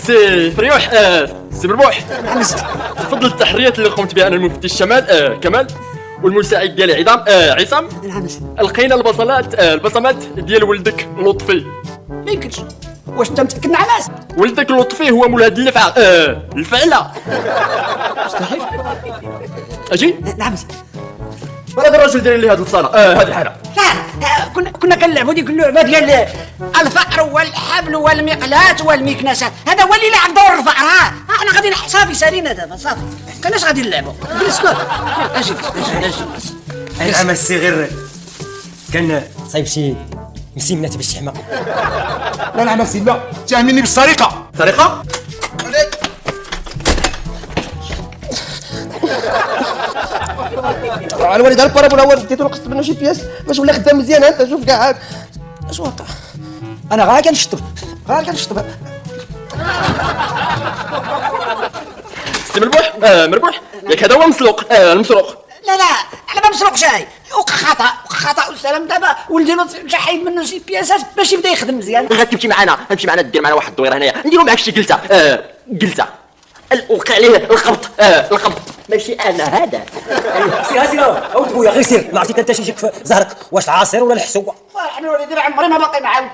سي فريوح سي مربوح، تفضل التحريات اللي قمت بها انا المفتش شمال كمال والمساعد ديالي عظام عصام. لقينا البصمات ديال ولدك لطفي. ما يمكنش. واش انت متاكد نعماس؟ ولدك لطفي هو مول هاد الفعله. مستحيل. اجي نعم. هذا الرجل داير لي هاد الصاله هاد الحاله. لا كنا كنلعبوا ديك اللعبه ديال الفأر والحبل والمقلاة والمكنسة. هذا هو اللي لعب دور الفأر. انا غادي صافي سالينا دابا صافي. كناش غادي نلعبوا. جلس كل. اجي. العمل سي غير كان صايب شي مسيمنات باش تحمى. لا نعم سي لا تهمني بالسرقه. سرقه؟ الوالد على البارابول هو ديتو نقصت منه شي بياس باش ولا خدام مزيان. انت شوف كاع عاد اش واقع. انا غير كنشطب. سي مربوح ياك هذا هو المسروق. لا انا ما مسروقش. وقع خطا والسلام. دابا ولدي مشى حيد منه شي بياسات باش يبدا يخدم مزيان. غتمشي معنا دير معنا واحد الدويره هنايا نديرو معاك شي جلسه وقع عليه القبض ماشي انا هذا. سير او خويا غير سير. ما عرفتي انت شي يجيك في زهرك واش العصير ولا الحسوه. احنا وليدي عمري ما باقي معاود.